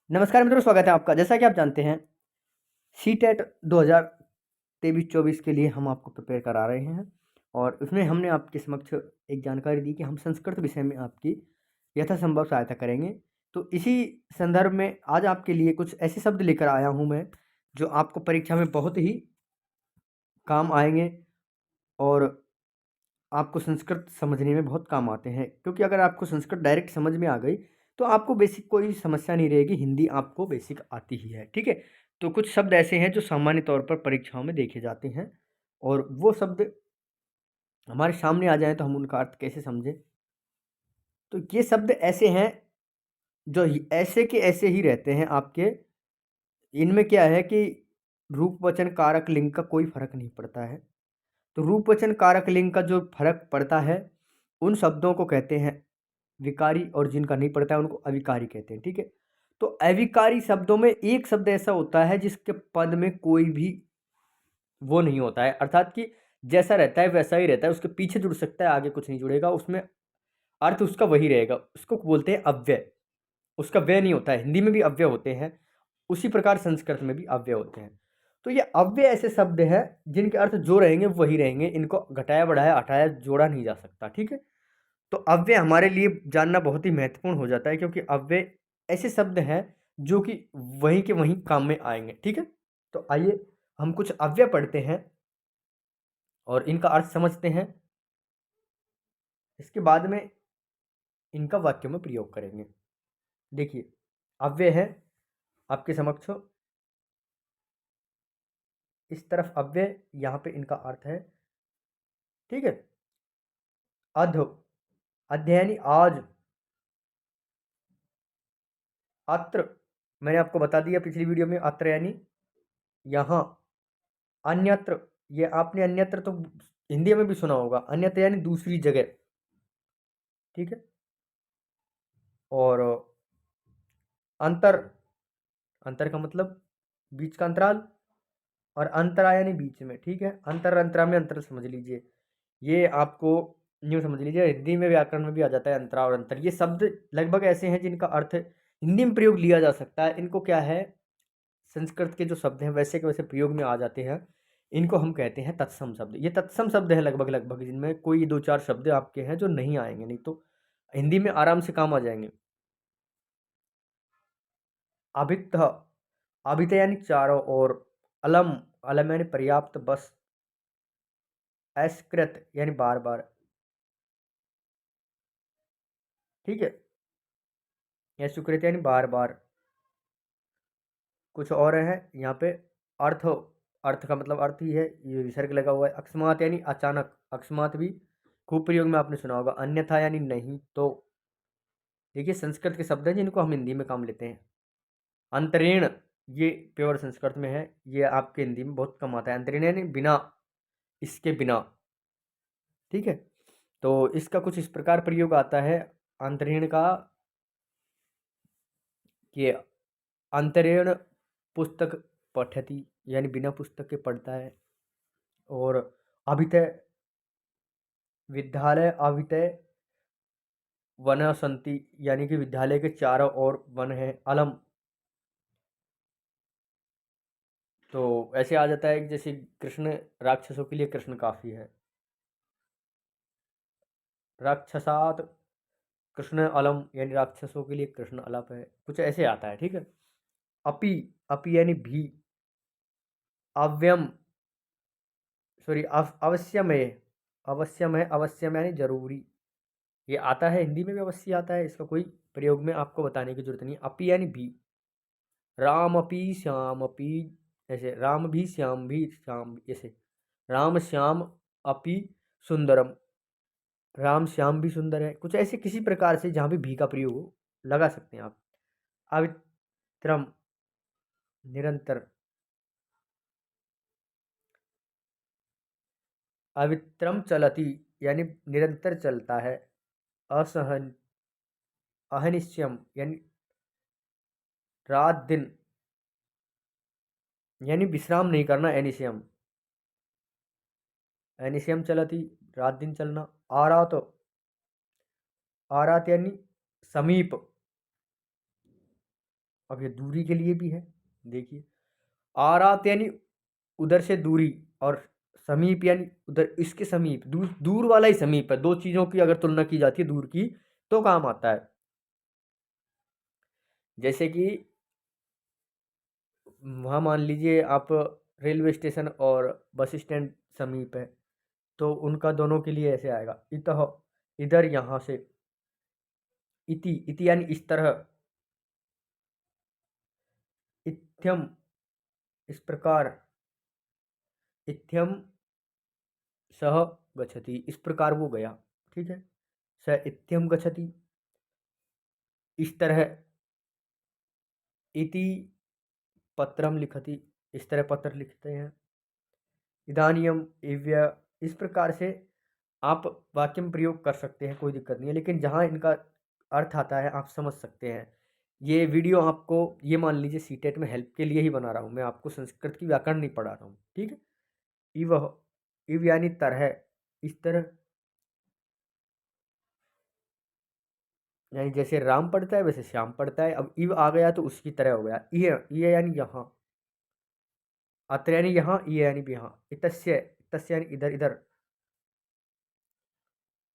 नमस्कार मित्रों, स्वागत है आपका। जैसा कि आप जानते हैं, सीटेट 2023-24 के लिए हम आपको प्रिपेयर करा रहे हैं और उसमें हमने आपके समक्ष एक जानकारी दी कि हम संस्कृत विषय में आपकी यथासंभव सहायता करेंगे। तो इसी संदर्भ में आज आपके लिए कुछ ऐसे शब्द लेकर आया हूँ मैं, जो आपको परीक्षा में बहुत ही काम आएँगे और आपको संस्कृत समझने में बहुत काम आते हैं। क्योंकि अगर आपको संस्कृत डायरेक्ट समझ में आ गई, तो आपको बेसिक कोई समस्या नहीं रहेगी, हिंदी आपको बेसिक आती ही है, ठीक है? तो कुछ शब्द ऐसे हैं जो सामान्य तौर पर परीक्षाओं में देखे जाते हैं और वो शब्द हमारे सामने आ जाएँ तो हम उनका अर्थ कैसे समझें? तो ये शब्द ऐसे हैं जो ऐसे के ऐसे ही रहते हैं आपके। इनमें क्या है कि रूप, वचन, कारक, लिंग का कोई फ़र्क नहीं पड़ता है। तो रूप, वचन, कारक, लिंग का जो फ़र्क पड़ता है, उन शब्दों को कहते हैं विकारी और जिनका नहीं पड़ता है उनको अविकारी कहते हैं, ठीक है? तो अविकारी शब्दों में एक शब्द ऐसा होता है जिसके पद में कोई भी वो नहीं होता है, अर्थात कि जैसा रहता है वैसा ही रहता है, उसके पीछे जुड़ सकता है, आगे कुछ नहीं जुड़ेगा, उसमें अर्थ उसका वही रहेगा। उसको बोलते हैं अव्यय, उसका व्यय नहीं होता है। हिंदी में भी अव्यय होते हैं, उसी प्रकार संस्कृत में भी अव्यय होते हैं। तो ये अव्यय ऐसे शब्द हैं जिनके अर्थ जो रहेंगे वही रहेंगे, इनको घटाया, बढ़ाया, हटाया, जोड़ा नहीं जा सकता, ठीक है? तो अव्यय हमारे लिए जानना बहुत ही महत्वपूर्ण हो जाता है, क्योंकि अव्यय ऐसे शब्द हैं जो कि वहीं के वहीं काम में आएँगे, ठीक है? तो आइए हम कुछ अव्यय पढ़ते हैं और इनका अर्थ समझते हैं। इसके बाद में इनका वाक्यों में प्रयोग करेंगे। देखिए, अव्यय है आपके समक्ष, इस तरफ अव्यय, यहाँ पे इनका अर्थ है, ठीक है? अध, अध्य यानी आज, अत्र मैंने आपको बता दिया पिछली वीडियो में, अत्र यानी यहाँ, अन्यत्र ये आपने अन्यत्र तो हिंदी में भी सुना होगा, अन्यत्र यानी दूसरी जगह, ठीक है? और अंतर, अंतर का मतलब बीच का अंतराल, और अंतरा यानी बीच में, ठीक है? अंतर, अंतरा में अंतर समझ लीजिए। ये आपको यूँ समझ लीजिए, हिंदी में व्याकरण में भी आ जाता है अंतरा और अंतर। ये शब्द लगभग ऐसे हैं जिनका अर्थ हिंदी में प्रयोग लिया जा सकता है। इनको क्या है, संस्कृत के जो शब्द हैं वैसे के वैसे प्रयोग में आ जाते हैं। इनको हम कहते हैं तत्सम शब्द। ये तत्सम शब्द हैं लगभग लगभग, जिनमें कोई 2-4 शब्द आपके हैं जो नहीं आएँगे, नहीं तो हिंदी में आराम से काम आ जाएँगे। अभित्थ, अभित यानी चारों ओर, अलम, अलम यानी पर्याप्त, बस, असकृत यानी बार-बार, ठीक है? या सुकृत यानी बार-बार। कुछ और हैं यहाँ पे, अर्थ, अर्थ का मतलब अर्थ ही है, ये विसर्ग लगा हुआ है। अकस्मात यानी अचानक, अकस्मात भी खूब प्रयोग में आपने सुना होगा। अन्यथा यानी नहीं। तो देखिए, संस्कृत के शब्द हैं जिनको हम हिंदी में काम लेते हैं। अंतरेण, ये प्योर संस्कृत में है, ये आपके हिंदी में बहुत कम आता है। अंतरेण यानी बिना, इसके बिना, ठीक है? तो इसका कुछ इस प्रकार प्रयोग आता है अंतरेण का, कि अंतरेण पुस्तक पठति, यानी बिना पुस्तक के पढ़ता है। और अभितय, विद्यालय अभितय वन संति, यानी कि विद्यालय के चारों ओर वन है। अलम, तो ऐसे आ जाता है कि जैसे कृष्ण, राक्षसों के लिए कृष्ण काफ़ी है। राक्षसात कृष्ण अलम, यानी राक्षसों के लिए कृष्ण अलप है, कुछ ऐसे आता है, ठीक है? अपि, अपि यानी भी, अव्यम, सॉरी अवश्यम है, अवश्यम है, अवश्यम यानी जरूरी, ये आता है हिंदी में भी अवश्य आता है, इसका कोई प्रयोग में आपको बताने की जरूरत नहीं। अपि यानी भी, राम अपि श्याम अपि, ऐसे राम भी श्याम भी, श्याम भी, ऐसे राम श्याम अपि सुंदरम, राम श्याम भी सुंदर है, कुछ ऐसे किसी प्रकार से जहाँ भी का प्रयोग हो लगा सकते हैं आप। अवित्रम, निरंतर, अवित्रम चलती यानी निरंतर चलता है। असहन, अहनिश्यम यानी रात दिन, यानी विश्राम नहीं करना, एनिशियम, एनिशियम चलती, रात दिन चलना। आरात, आरात यानी समीप, अब ये दूरी के लिए भी है, देखिए आरात यानी उधर से दूरी, और समीप यानी उधर इसके समीप, दूर दूर वाला ही समीप है। दो चीज़ों की अगर तुलना की जाती है दूर की तो काम आता है। जैसे कि वहाँ मान लीजिए आप रेलवे स्टेशन और बस स्टैंड समीप है, तो उनका दोनों के लिए ऐसे आएगा, इतः इधर यहाँ से, इति इति यानी इस तरह, इत्थम इस प्रकार, इत्थम सह गच्छति इस प्रकार वो गया, ठीक है। स इत्थम गच्छति इस तरह, इति पत्रम लिखति इस तरह पत्र लिखते हैं। इदानीम इव्य इस प्रकार से आप वाक्य में प्रयोग कर सकते हैं, कोई दिक्कत नहीं है, लेकिन जहाँ इनका अर्थ आता है आप समझ सकते हैं। ये वीडियो आपको, ये मान लीजिए सीटेट में हेल्प के लिए ही बना रहा हूँ मैं, आपको संस्कृत की व्याकरण नहीं पढ़ा रहा हूँ, ठीक है। इव इव यानी तरह, इस तरह, यानी जैसे राम पढ़ता है वैसे श्याम पढ़ता है। अब इव आ गया तो उसकी तरह हो गया। ये यानी यहाँ, अत्र यानी यहाँ, ये यानी भी यहाँ, इतस्य इतस्य यानी इधर इधर,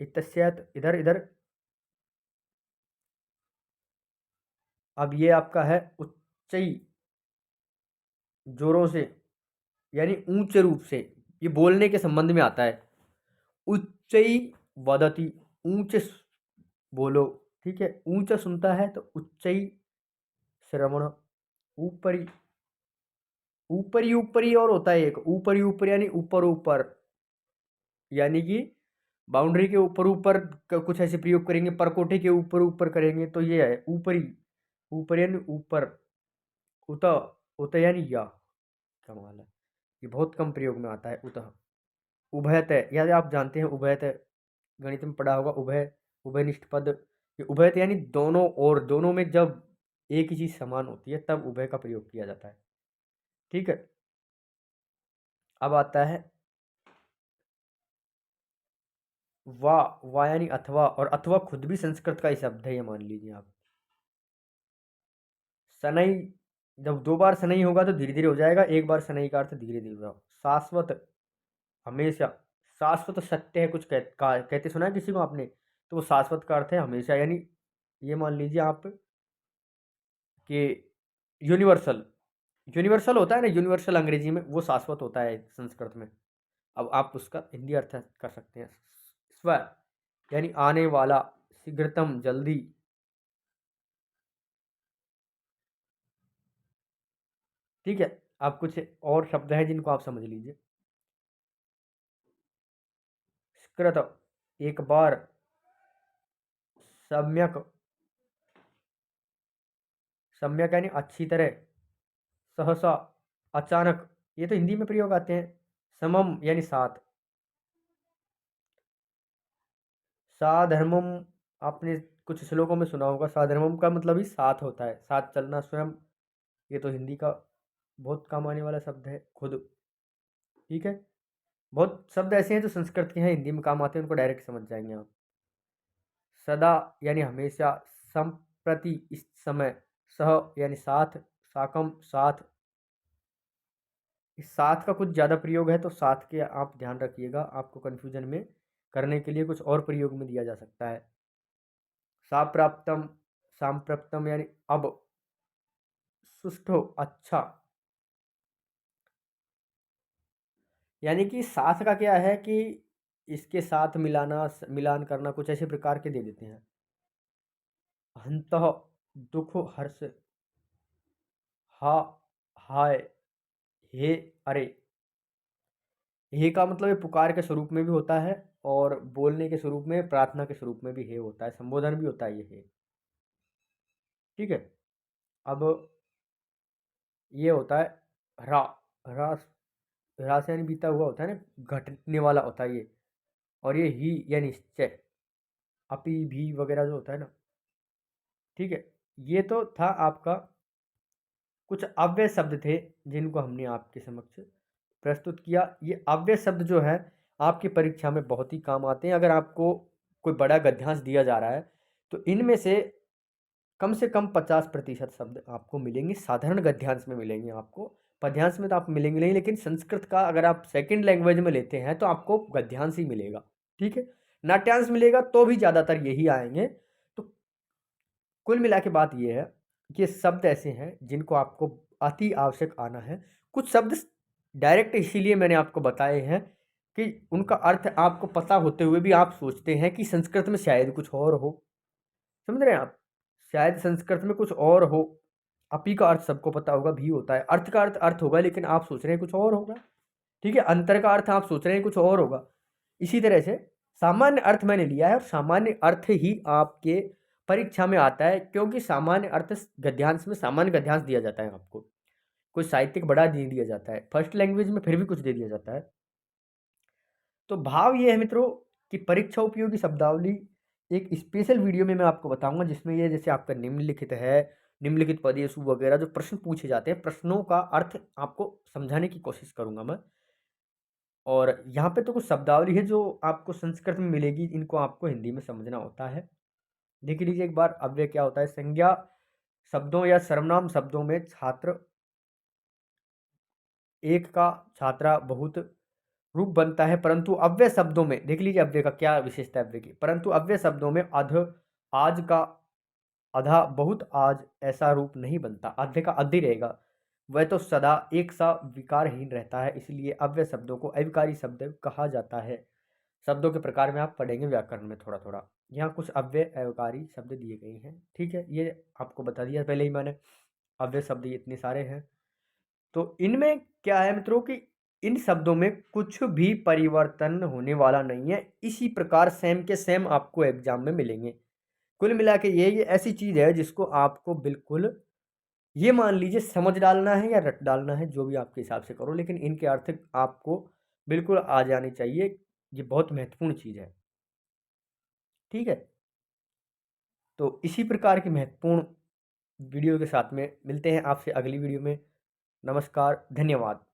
इतस्यत इधर इधर। अब ये आपका है उच्चई, जोरों से, यानी ऊंचे रूप से, ये बोलने के संबंध में आता है। उच्चई वदति, ऊंचे बोलो, ठीक है। ऊंचा सुनता है तो उच्चई श्रवण। ऊपरी, ऊपरी ऊपरी और होता है एक, ऊपरी ऊपर यानी ऊपर ऊपर, यानी कि बाउंड्री के ऊपर ऊपर कुछ ऐसे प्रयोग करेंगे, परकोटे के ऊपर ऊपर करेंगे तो ये है ऊपरी। ऊपर यानी ऊपर, उत उत यानी या, कमाल है, ये बहुत कम प्रयोग में आता है उतः। उभयतय, यदि आप जानते हैं उभयतय, गणित में पढ़ा होगा, उभय उभयनिष्ठ पद। ये उभयतय यानी दोनों, और दोनों में जब एक ही चीज समान होती है तब उभय का प्रयोग किया जाता है, ठीक है। अब आता है वा यानी अथवा, और अथवा खुद भी संस्कृत का ही शब्द है, ये मान लीजिए आप। सनई, जब दो बार सनई होगा तो धीरे धीरे हो जाएगा, एक बार सनई का अर्थ धीरे धीरे होगा। शाश्वत, हमेशा, शाश्वत सत्य है, कुछ कहते सुना है किसी को आपने, तो वो शाश्वत का अर्थ है हमेशा, यानी ये मान लीजिए आप कि यूनिवर्सल, यूनिवर्सल होता है ना, यूनिवर्सल अंग्रेजी में, वो शाश्वत होता है संस्कृत में। अब आप उसका हिंदी अर्थ कर सकते हैं। स्व यानी आने वाला, शीघ्रतम जल्दी, ठीक है। आप कुछ और शब्द हैं जिनको आप समझ लीजिए। स्कृत एक बार, सम्यक, सम्यक यानी अच्छी तरह, सहसा अचानक, ये तो हिंदी में प्रयोग आते हैं। समम यानी साथ, साधर्मम, आपने कुछ श्लोकों में सुना होगा, साधर्मम का मतलब ही साथ होता है, साथ चलना, स्वयं, ये तो हिंदी का बहुत काम आने वाला शब्द है, खुद, ठीक है। बहुत शब्द ऐसे हैं जो संस्कृत के हैं, हिंदी में काम आते हैं, उनको डायरेक्ट समझ जाएंगे आप। सदा यानी हमेशा, संप्रति इस समय, सह यानी साथ, साकम साथ, इस साथ का कुछ ज़्यादा प्रयोग है तो साथ के आप ध्यान रखिएगा, आपको कन्फ्यूजन में करने के लिए कुछ और प्रयोग में दिया जा सकता है। साप्राप्तम, सांप्रप्तम यानी अब, सुष्ठो अच्छा, यानी कि साथ का क्या है कि इसके साथ मिलाना, मिलान करना, कुछ ऐसे प्रकार के दे देते हैं। हंतः दुख हर्ष, हा हाय, हे अरे, हे का मतलब ये पुकार के स्वरूप में भी होता है, और बोलने के स्वरूप में, प्रार्थना के स्वरूप में भी हे होता है, संबोधन भी होता है ये हे, ठीक है। अब ये होता है ह्रा, ह्रा, ह्रा से यानी बीता हुआ होता है ना, घटने वाला होता है ये। और ये ही यानी निश्चय, अपी भी वगैरह जो होता है ना, ठीक है। ये तो था आपका, कुछ अव्यय शब्द थे जिनको हमने आपके समक्ष प्रस्तुत किया। ये अव्यय शब्द जो है आपकी परीक्षा में बहुत ही काम आते हैं। अगर आपको कोई बड़ा गद्यांश दिया जा रहा है तो इनमें से कम से कम 50% शब्द आपको मिलेंगे, साधारण गद्यांश में मिलेंगे आपको। पद्यांश में तो आप मिलेंगे नहीं, लेकिन संस्कृत का अगर आप सेकंड लैंग्वेज में लेते हैं तो आपको गद्यांश ही मिलेगा, ठीक है। नाट्यांश मिलेगा तो भी ज़्यादातर यही आएंगे। तो कुल मिला के बात ये है कि ये शब्द ऐसे हैं जिनको आपको अति आवश्यक आना है। कुछ शब्द डायरेक्ट इसीलिए मैंने आपको बताए हैं कि उनका अर्थ आपको पता होते हुए भी आप सोचते हैं कि संस्कृत में शायद कुछ और हो। समझ रहे हैं आप? शायद संस्कृत में कुछ और हो। अपी का अर्थ सबको पता होगा, भी होता है। अर्थ का अर्थ अर्थ होगा, लेकिन आप सोच रहे हैं कुछ और होगा, ठीक है। अंतर का अर्थ आप सोच रहे हैं कुछ और होगा। इसी तरह से सामान्य अर्थ मैंने लिया है, और सामान्य अर्थ ही आपके परीक्षा में आता है, क्योंकि सामान्य अर्थ गद्यांश में सामान्य गद्यांश दिया जाता है आपको, कोई साहित्यिक बड़ा नहीं दिया जाता है। फर्स्ट लैंग्वेज में फिर भी कुछ दे दिया जाता है। तो भाव ये है मित्रों कि परीक्षा उपयोगी शब्दावली एक स्पेशल वीडियो में मैं आपको बताऊंगा, जिसमें ये जैसे आपका निम्नलिखित है, निम्नलिखित पदेशु वगैरह जो प्रश्न पूछे जाते हैं, प्रश्नों का अर्थ आपको समझाने की कोशिश करूंगा मैं। और यहाँ पे तो कुछ शब्दावली है जो आपको संस्कृत में मिलेगी, इनको आपको हिंदी में समझना होता है। देख लीजिए एक बार अव्यय क्या होता है। संज्ञा शब्दों या सर्वनाम शब्दों में छात्र एक का छात्रा बहुत रूप बनता है, परंतु अव्यय शब्दों में देख लीजिए अव्यय का क्या विशेषता है अव्यय की। परंतु अव्यय शब्दों में अध, आज का, अधा, बहुत, आज ऐसा रूप नहीं बनता। अध्य का अधि रहेगा, वह तो सदा एक सा विकारहीन रहता है, इसलिए अव्यय शब्दों को अविकारी शब्द कहा जाता है। शब्दों के प्रकार में आप पढ़ेंगे व्याकरण में थोड़ा थोड़ा। यहाँ कुछ अव्यय अविकारी शब्द दिए गए हैं, ठीक है। ये आपको बता दिया पहले ही मैंने, अव्यय शब्द ये इतने सारे हैं। तो इनमें क्या है मित्रों कि इन शब्दों में कुछ भी परिवर्तन होने वाला नहीं है। इसी प्रकार सेम के सेम आपको एग्जाम में मिलेंगे। कुल मिला के ये ऐसी चीज़ है जिसको आपको बिल्कुल ये मान लीजिए समझ डालना है या रट डालना है, जो भी आपके हिसाब से करो, लेकिन इनके अर्थ आपको बिल्कुल आ जाने चाहिए। ये बहुत महत्वपूर्ण चीज़ है, ठीक है। तो इसी प्रकार की महत्वपूर्ण वीडियो के साथ में मिलते हैं आपसे अगली वीडियो में। नमस्कार, धन्यवाद।